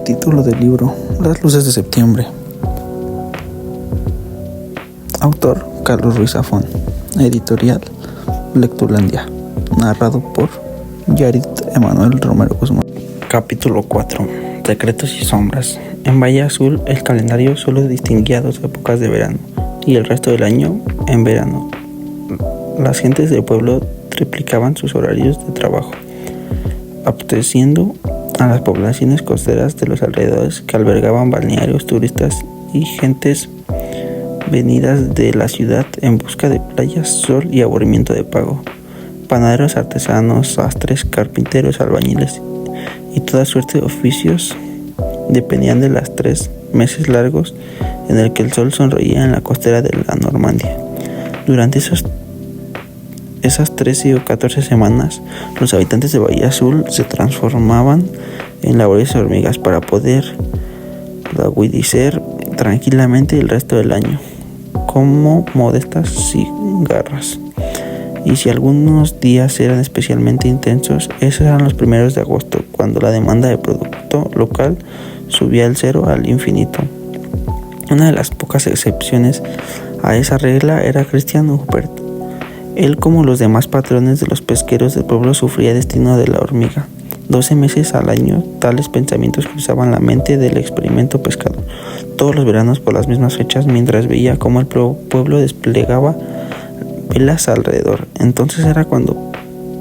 Título del libro: Las luces de septiembre. Autor: Carlos Ruiz Zafón. Editorial: Lectulandia. Narrado por Yarit Emanuel Romero Guzmán. Capítulo 4. Secretos y sombras. En Bahía Azul el calendario solo distinguía 2 épocas de verano y el resto del año en verano. Las gentes del pueblo triplicaban sus horarios de trabajo, apeteciendo a las poblaciones costeras de los alrededores, que albergaban balnearios, turistas y gentes venidas de la ciudad en busca de playas, sol y aburrimiento de pago. Panaderos, artesanos, sastres, carpinteros, albañiles y toda suerte de oficios dependían de los 3 meses largos en el que el sol sonreía en la costera de la Normandía. Durante esas 13 o 14 semanas, los habitantes de Bahía Azul se transformaban en laboriosas hormigas para poder agudicer tranquilamente el resto del año, como modestas cigarras. Y si algunos días eran especialmente intensos, esos eran los primeros de agosto, cuando la demanda de producto local subía del cero al infinito. Una de las pocas excepciones a esa regla era Christian Huppert. Él, como los demás patrones de los pesqueros del pueblo, sufría el destino de la hormiga. 12 meses al año, tales pensamientos cruzaban la mente del experimento pescador todos los veranos por las mismas fechas, mientras veía cómo el pueblo desplegaba velas alrededor. Entonces era cuando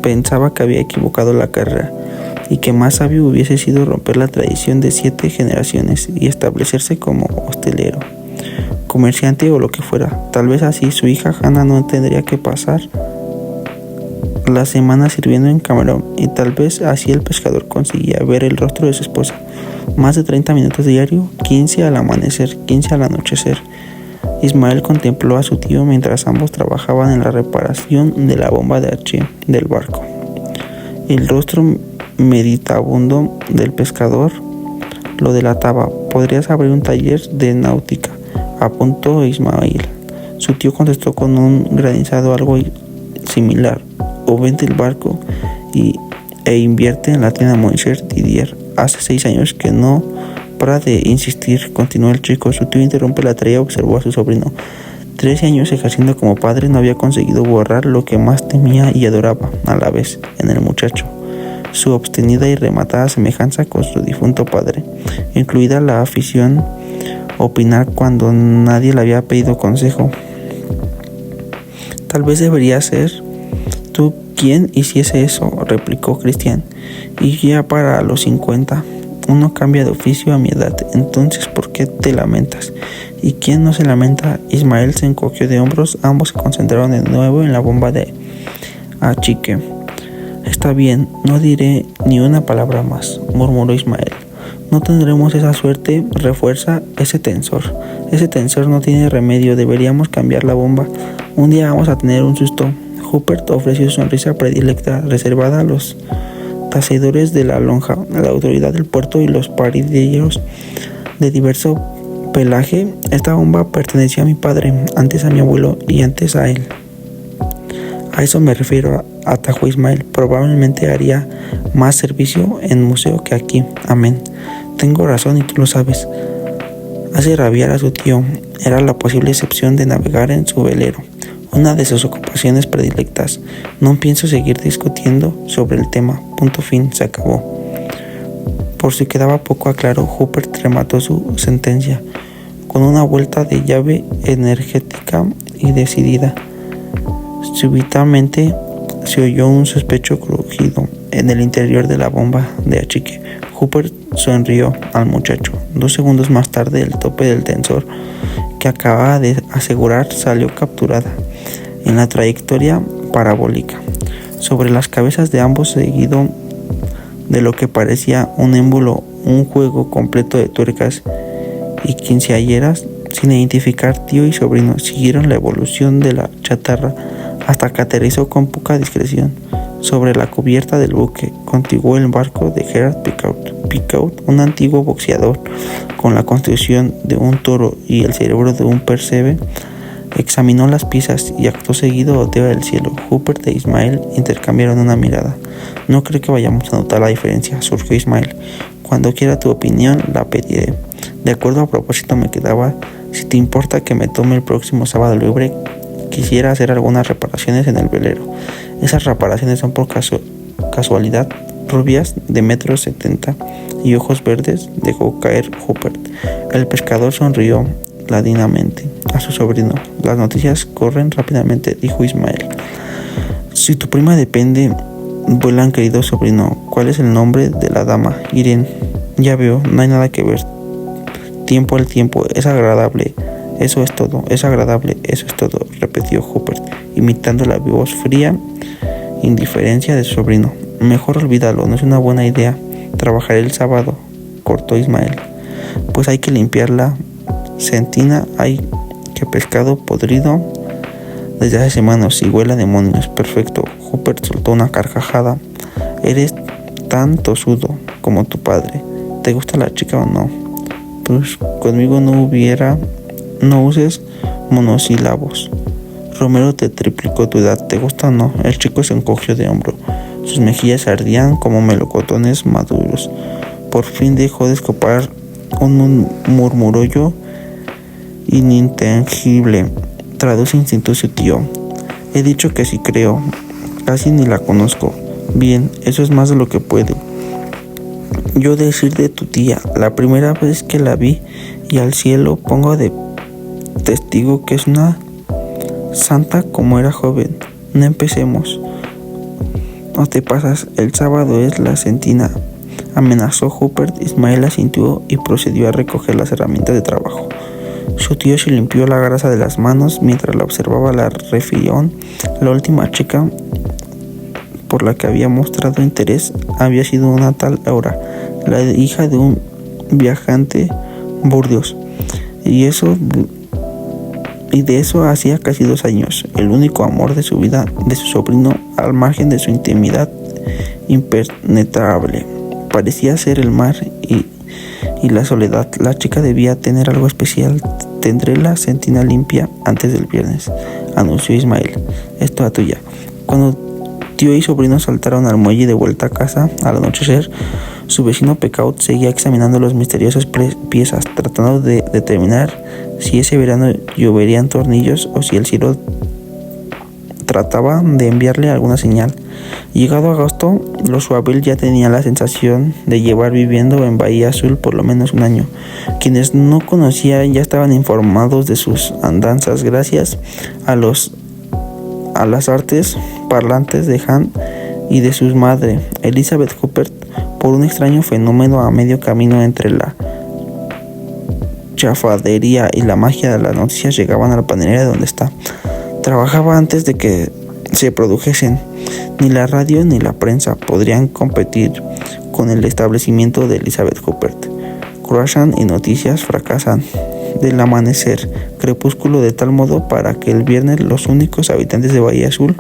pensaba que había equivocado la carrera y que más sabio hubiese sido romper la tradición de 7 generaciones y establecerse como hostelero, comerciante o lo que fuera. Tal vez así su hija Hannah no tendría que pasar la semana sirviendo en Camerón, y tal vez así el pescador conseguía ver el rostro de su esposa más de 30 minutos diario, 15 al amanecer, 15 al anochecer. Ismael contempló a su tío mientras ambos trabajaban en la reparación de la bomba de H del barco. El rostro meditabundo del pescador lo delataba. «¿Podrías abrir un taller de náutica?», apuntó Ismael. Su tío contestó con un granizado algo similar: «O vende el barco e invierte en la tienda Monsieur Didier». «Hace 6 años que no para de insistir», continuó el chico. Su tío interrumpe la tarea y observó a su sobrino. 13 años ejerciendo como padre, no había conseguido borrar lo que más temía y adoraba a la vez en el muchacho: su obstinada y rematada semejanza con su difunto padre, incluida la afición a opinar cuando nadie le había pedido consejo. «Tal vez debería ser tú quien hiciese eso», replicó Christian. «Y ya para los 50, uno cambia de oficio a mi edad. Entonces, ¿por qué te lamentas?». «¿Y quién no se lamenta?». Ismael se encogió de hombros. Ambos se concentraron de nuevo en la bomba de achique. «Está bien, no diré ni una palabra más», murmuró Ismael. «No tendremos esa suerte. Refuerza ese tensor. Ese tensor no tiene remedio. Deberíamos cambiar la bomba. Un día vamos a tener un susto». Huppert ofreció su sonrisa predilecta, reservada a los tasadores de la lonja, a la autoridad del puerto y los parrilleros de diverso pelaje. «Esta bomba perteneció a mi padre, antes a mi abuelo y antes a él». «A eso me refiero», atajó Ismael. «Probablemente haría más servicio en museo que aquí». «Amén. Tengo razón y tú lo sabes». Hace rabiar a su tío. Era la posible excepción de navegar en su velero, una de sus ocupaciones predilectas. «No pienso seguir discutiendo sobre el tema. Punto, fin, se acabó». Por si quedaba poco claro, Huppert remató su sentencia con una vuelta de llave enérgica y decidida. Súbitamente se oyó un sospechoso crujido en el interior de la bomba de achique. Huppert sonrió al muchacho. 2 segundos más tarde, el tope del tensor que acababa de asegurar salió capturada en la trayectoria parabólica sobre las cabezas de ambos, seguido de lo que parecía un émbolo, un juego completo de tuercas y quinceañeras. Sin identificar, tío y sobrino siguieron la evolución de la chatarra hasta que aterrizó con poca discreción sobre la cubierta del buque contiguo el barco de Gerard Picaud. Picaud, un antiguo boxeador con la constitución de un toro y el cerebro de un percebe, examinó las piezas y acto seguido oteó el cielo. Huppert e Ismael intercambiaron una mirada. «No creo que vayamos a notar la diferencia», surgió Ismael. Cuando quiera tu opinión, la pediré. De acuerdo, a propósito me quedaba, si te importa que me tome el próximo sábado libre, quisiera hacer algunas reparaciones en el velero. Esas reparaciones son por casualidad rubias de 1,70 m y ojos verdes, dejó caer Rupert. El pescador sonrió ladinamente a su sobrino. Las noticias corren rápidamente, dijo Ismael. Si tu prima depende, vuelan, querido sobrino. ¿Cuál es el nombre de la dama? Irene. Ya veo, no hay nada que ver. Tiempo al tiempo, es agradable. Eso es todo, es agradable, eso es todo, repitió Rupert, imitando la voz fría indiferencia de su sobrino. Mejor olvídalo, no es una buena idea. Trabajaré el sábado, cortó Ismael. Pues hay que limpiar la sentina, hay que pescado podrido desde hace semanas y huele a demonios. Perfecto. Rupert soltó una carcajada. Eres tan tosudo como tu padre. ¿Te gusta la chica o no? Pues conmigo no uses monosílabos. Romero te triplicó tu edad, ¿te gusta o no? El chico se encogió de hombro. Sus mejillas ardían como melocotones maduros. Por fin dejó de escapar un murmullo inintengible. Traduce instinto su tío. He dicho que sí creo. Casi ni la conozco. Bien, eso es más de lo que puede yo decir de tu tía. La primera vez que la vi, y al cielo pongo de testigo que es una santa como era joven. No empecemos. No te pasas, el sábado es la sentina, amenazó Rupert. Ismael asintió y procedió a recoger las herramientas de trabajo. Su tío se limpió la grasa de las manos mientras la observaba. La refirió. La última chica por la que había mostrado interés había sido una tal Aura, la hija de un viajante Burdeos, y de eso hacía casi 2 años. El único amor de su vida, de su sobrino, al margen de su intimidad impenetrable, parecía ser el mar y la soledad. La chica debía tener algo especial. Tendré la sentina limpia antes del viernes, anunció Ismael. Es toda tuya. Cuando tío y sobrino saltaron al muelle de vuelta a casa al anochecer, su vecino Pecaut seguía examinando las misteriosas piezas, tratando de determinar si ese verano lloverían tornillos o si el cielo trataba de enviarle alguna señal. Llegado agosto, los Suabel ya tenían la sensación de llevar viviendo en Bahía Azul por lo menos 1 año. Quienes no conocían ya estaban informados de sus andanzas gracias a las artes parlantes de Han y de su madre, Elizabeth Rupert, por un extraño fenómeno a medio camino entre la chafadería y la magia. De las noticias llegaban a la panadería donde trabajaba antes de que se produjesen. Ni la radio ni la prensa podrían competir con el establecimiento de Elizabeth Rupert. Croissant y noticias fracasan del amanecer crepúsculo de tal modo para que el viernes los únicos habitantes de Bahía Azul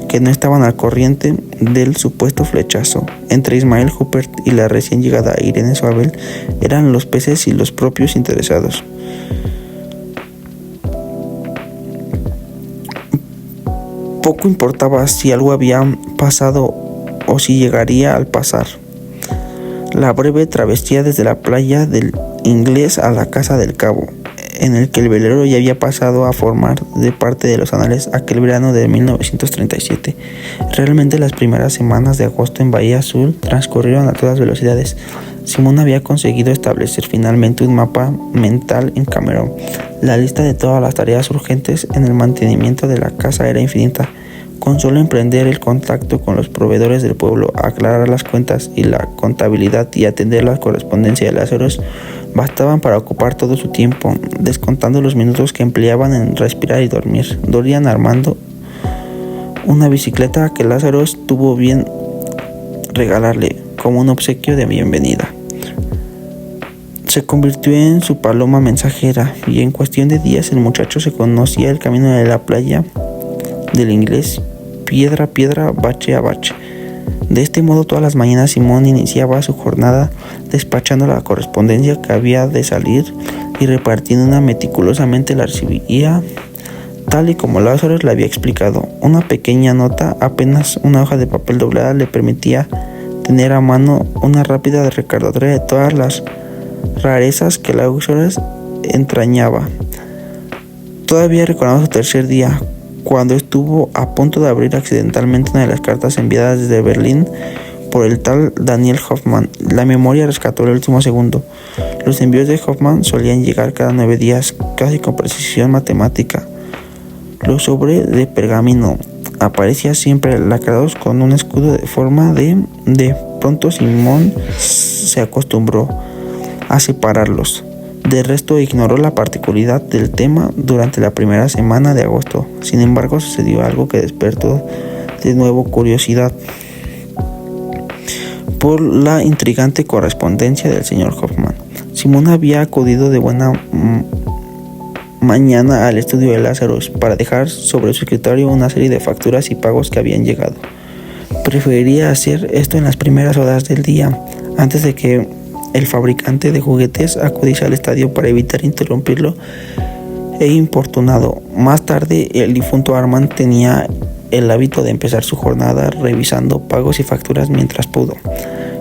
que no estaban al corriente del supuesto flechazo entre Ismael Rupert y la recién llegada Irene Suabel eran los peces y los propios interesados. Poco importaba si algo había pasado o si llegaría al pasar. La breve travesía desde la playa del Inglés a la casa del Cabo, en el que el velero ya había pasado a formar de parte de los anales aquel verano de 1937. Realmente las primeras semanas de agosto en Bahía Azul transcurrieron a todas velocidades. Simón había conseguido establecer finalmente un mapa mental en Camerón. La lista de todas las tareas urgentes en el mantenimiento de la casa era infinita. Con solo emprender el contacto con los proveedores del pueblo, aclarar las cuentas y la contabilidad y atender la correspondencia de Lázaros, bastaban para ocupar todo su tiempo, descontando los minutos que empleaban en respirar y dormir. Dorian armando una bicicleta que Lázaro estuvo bien regalarle como un obsequio de bienvenida. Se convirtió en su paloma mensajera y en cuestión de días el muchacho se conocía el camino de la playa del Inglés, piedra a piedra, bache a bache. De este modo todas las mañanas Simón iniciaba su jornada despachando la correspondencia que había de salir y repartiéndola meticulosamente. La recibía tal y como Lázaro le había explicado. Una pequeña nota, apenas una hoja de papel doblada, le permitía tener a mano una rápida recordatoria de todas las rarezas que la Uxores entrañaba. Todavía recordamos su tercer día, cuando estuvo a punto de abrir accidentalmente una de las cartas enviadas desde Berlín por el tal Daniel Hoffman. La memoria rescató el último segundo. Los envíos de Hoffman solían llegar cada 9 días, casi con precisión matemática. Los sobres de pergamino aparecían siempre lacrados con un escudo de forma de pronto Simón se acostumbró a separarlos. De resto, ignoró la particularidad del tema durante la primera semana de agosto. Sin embargo, sucedió algo que despertó de nuevo curiosidad por la intrigante correspondencia del señor Hoffman. Simón había acudido de buena mañana al estudio de Lazarus para dejar sobre su escritorio una serie de facturas y pagos que habían llegado. Preferiría hacer esto en las primeras horas del día, antes de que el fabricante de juguetes acudiese al estadio para evitar interrumpirlo e importunado. Más tarde, el difunto Armand tenía el hábito de empezar su jornada revisando pagos y facturas mientras pudo.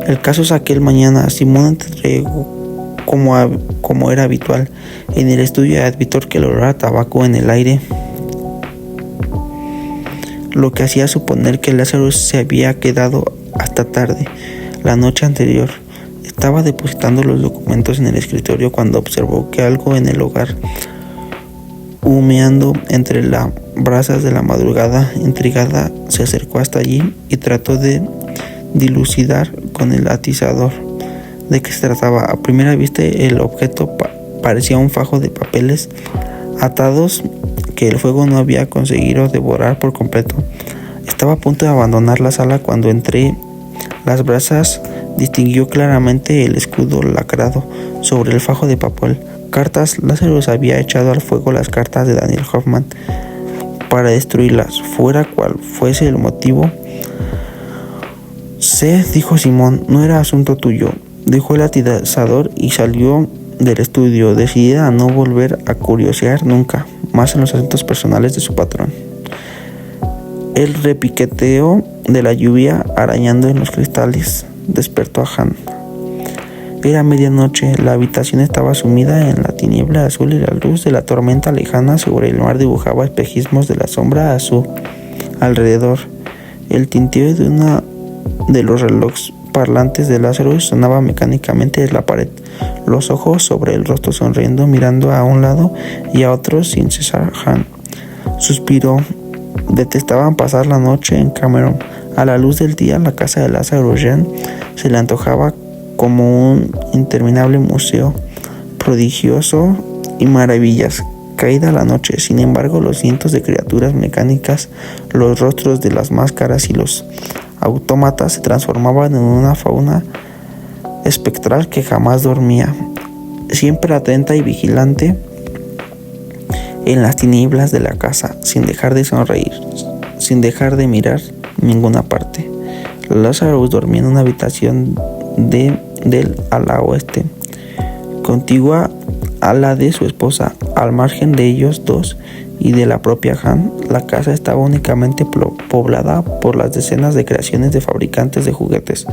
El caso es aquel mañana, Simón entregó, como era habitual, en el estudio de Víctor que el olor a tabaco en el aire, lo que hacía suponer que Lázaro se había quedado hasta tarde la noche anterior. Estaba depositando los documentos en el escritorio cuando observó que algo en el hogar, humeando entre las brasas de la madrugada, intrigada, se acercó hasta allí y trató de dilucidar con el atizador de qué se trataba. A primera vista, el objeto parecía un fajo de papeles atados que el fuego no había conseguido devorar por completo. Estaba a punto de abandonar la sala cuando entre las brasas distinguió claramente el escudo lacrado sobre el fajo de papel. Cartas. Lázaro había echado al fuego las cartas de Daniel Hoffman para destruirlas, fuera cual fuese el motivo. Dijo Simón, no era asunto tuyo, dijo el atizador y salió del estudio, decidida a no volver a curiosear nunca más en los asuntos personales de su patrón. El repiqueteo de la lluvia arañando en los cristales despertó a Han. Era medianoche, la habitación estaba sumida en la tiniebla azul y la luz de la tormenta lejana sobre el mar dibujaba espejismos de la sombra a su alrededor. El tinteo de una de los relojes parlantes de Lázaro sonaba mecánicamente desde la pared, los ojos sobre el rostro sonriendo, mirando a un lado y a otro sin cesar. Han suspiró. Detestaban pasar la noche en Cameron. A la luz del día, la casa de Lázaro Jean se le antojaba como un interminable museo prodigioso y maravillas. Caída la noche, sin embargo, los cientos de criaturas mecánicas, los rostros de las máscaras y los autómatas se transformaban en una fauna espectral que jamás dormía, siempre atenta y vigilante en las tinieblas de la casa, sin dejar de sonreír, sin dejar de mirar ninguna parte. Lázaro dormía en una habitación del ala oeste, contigua a la de su esposa. Al margen de ellos dos y de la propia Han, la casa estaba únicamente poblada por las decenas de creaciones de fabricantes de juguetes.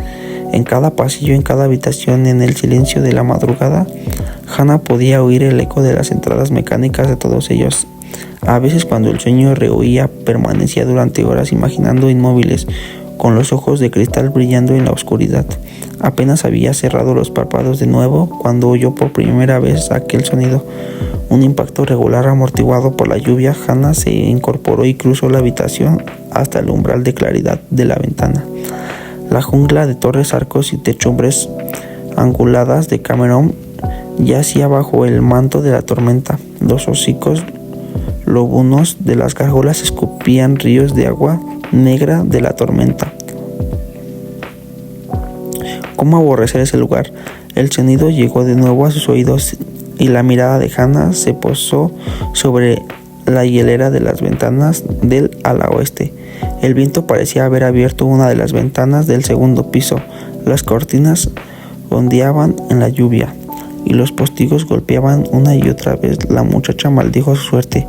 En cada pasillo, en cada habitación, en el silencio de la madrugada, Hannah podía oír el eco de las entradas mecánicas de todos ellos. A veces, cuando el sueño rehuía, permanecía durante horas imaginando inmóviles, con los ojos de cristal brillando en la oscuridad. Apenas había cerrado los párpados de nuevo cuando oyó por primera vez aquel sonido. Un impacto regular amortiguado por la lluvia. Hannah se incorporó y cruzó la habitación hasta el umbral de claridad de la ventana. La jungla de torres, arcos y techumbres anguladas de Cameron yacía bajo el manto de la tormenta. Los hocicos lobunos de las gárgolas escupían ríos de agua negra de la tormenta. ¿Cómo aborrecer ese lugar? El sonido llegó de nuevo a sus oídos y la mirada de Hannah se posó sobre la hilera de las ventanas del ala oeste. El viento parecía haber abierto una de las ventanas del segundo piso. Las cortinas ondeaban en la lluvia y los postigos golpeaban una y otra vez. La muchacha maldijo su suerte.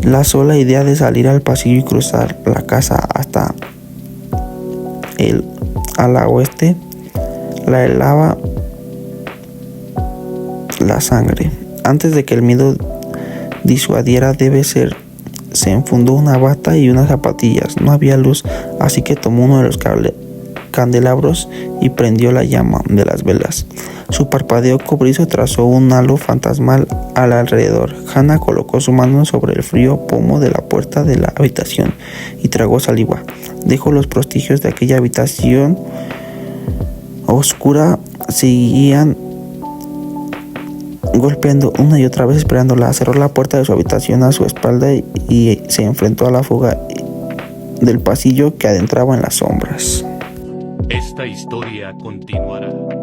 La sola idea de salir al pasillo y cruzar la casa hasta ala oeste la helaba la sangre. Antes de que el miedo disuadiera, se enfundó una bata y unas zapatillas. No había luz, así que tomó uno de los candelabros y prendió la llama de las velas. Su parpadeo cobrizo trazó un halo fantasmal al alrededor. Hannah colocó su mano sobre el frío pomo de la puerta de la habitación y tragó saliva. Dejó los prestigios de aquella habitación oscura seguían golpeando una y otra vez esperándola. Cerró la puerta de su habitación a su espalda y se enfrentó a la fuga del pasillo que adentraba en las sombras. Esta historia continuará.